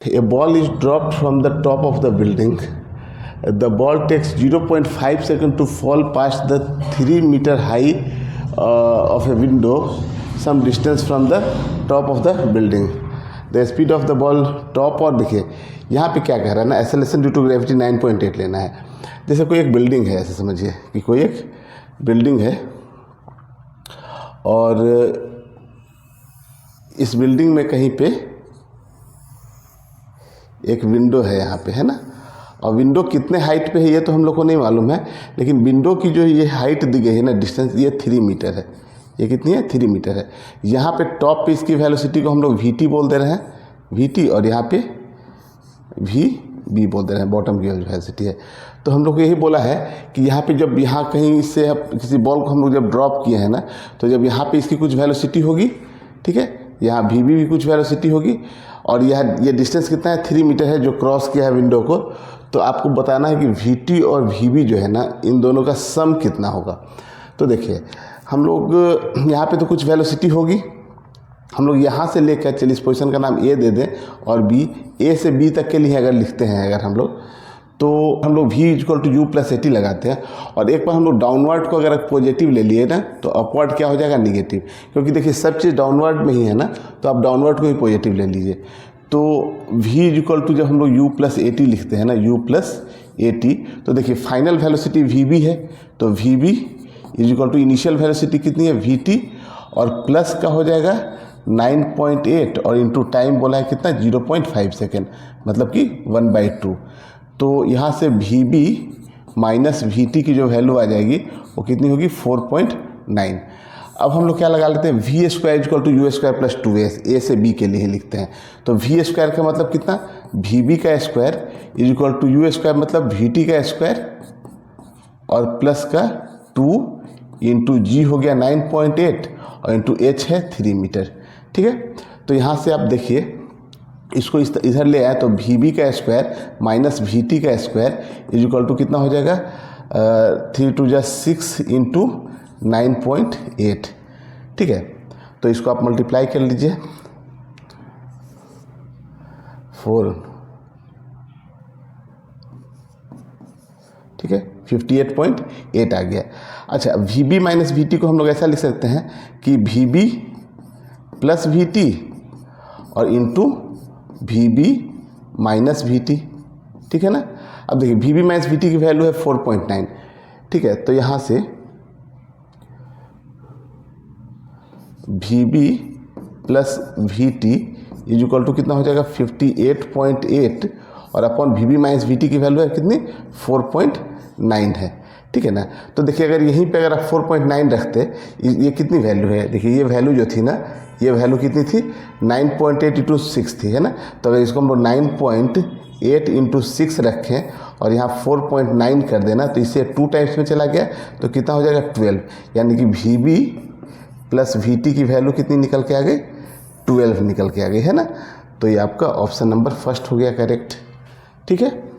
A ball is dropped from the top of the building. The ball takes 0.5 seconds to fall past the 3 meter high of a window some distance from the top of the building. The speed of the ball top और देखिए यहाँ पे क्या कह रहा है ना, acceleration due to gravity 9.8 लेना है. जैसे कोई एक बिल्डिंग है, ऐसे समझिए कि कोई एक बिल्डिंग है और इस बिल्डिंग में कहीं पे एक विंडो है यहाँ पे, है ना. और विंडो कितने हाइट पे है ये तो हम लोग को नहीं मालूम है, लेकिन विंडो की जो ये हाइट दी गई है ना, डिस्टेंस, ये 3 मीटर है. ये कितनी है? 3 मीटर है. यहाँ पे टॉप पे इसकी वेलोसिटी को हम लोग वी टी बोल दे रहे हैं, वी टी, और यहाँ पे वी बी बोल दे रहे हैं, बॉटम की वेलोसिटी है. तो हम लोग को यही बोला है कि यहाँ पे जब यहाँ कहीं से किसी बॉल को हम लोग जब ड्रॉप किए हैं ना, तो जब यहाँ पे इसकी कुछ वेलोसिटी होगी, ठीक है, यहाँ वी बी भी कुछ वेलोसिटी होगी, और ये डिस्टेंस कितना है? 3 मीटर है जो क्रॉस किया है विंडो को. तो आपको बताना है कि वी टी और वी बी जो है ना, इन दोनों का सम कितना होगा. तो देखिए हम लोग यहाँ पे तो कुछ वेलोसिटी होगी, हम लोग यहाँ से लेकर चलिए इस पोजीशन का नाम ए दे दें और बी, ए से बी तक के लिए अगर लिखते हैं अगर हम लोग, तो हम लोग v equal to u plus a t लगाते हैं. और एक बार हम लोग डाउनवर्ड को अगर पॉजिटिव ले लिए ना, तो अपवर्ड क्या हो जाएगा? निगेटिव. क्योंकि देखिए सब चीज़ डाउनवर्ड में ही है ना, तो आप डाउनवर्ड को ही पॉजिटिव ले लीजिए. तो v इक्वल टू जब हम लोग u प्लस ए टी लिखते हैं ना, u प्लस ए टी, तो देखिए फाइनल वेलोसिटी वी बी है, तो v b is equal to initial velocity कितनी है? वी टी, और प्लस का हो जाएगा 9.8 और इंटू टाइम बोला है कितना? 0.5 सेकेंड, मतलब कि 1/2. तो यहाँ से we B minus we T की जो वैल्यू आ जाएगी वो कितनी होगी? 4.9. अब हम लोग क्या लगा लेते हैं? V square equal to u square plus 2a, A से बी के लिए लिखते हैं. तो वी स्क्वायर का मतलब कितना? वी बी का square is equal to u square मतलब वी टी का स्क्वायर, और प्लस का 2 इंटू जी हो गया 9.8 और इंटू एच है 3 मीटर. ठीक है, तो यहाँ से आप देखिए इसको इधर ले आए तो वी बी का स्क्वायर माइनस वी टी का स्क्वायर इज इक्वल टू कितना हो जाएगा? 3 2 जा 6 इंटू 9.8. ठीक है, तो इसको आप मल्टीप्लाई कर लीजिए, 4, ठीक है, 58.8 आ गया. अच्छा, V B minus we T को हम लोग ऐसा लिख सकते हैं कि we B plus we T और into V B minus we T. ठीक है ना. अब देखिए V B minus we T की वैल्यू है 4.9. ठीक है, तो यहाँ से we B plus we T is equal to कितना हो जाएगा? 58.8 और upon V B minus we T की वैल्यू है कितनी? 4.9 है. ठीक है ना. तो देखिए अगर यहीं पे अगर आप 4.9 रखते, ये कितनी वैल्यू है? देखिए ये वैल्यू जो थी ना, ये वैल्यू कितनी थी? 9.8 इंटू 6 थी, है ना. तो अगर इसको हम लोग 9.8 इंटू 6 रखें और यहाँ 4.9 कर देना, तो इससे 2 टाइम्स में चला गया, तो कितना हो जाएगा? 12. यानी कि we B plus we T की वैल्यू कितनी निकल के आ गई? 12 निकल के आ गई, है ना. तो ये आपका ऑप्शन नंबर फर्स्ट हो गया करेक्ट. ठीक है.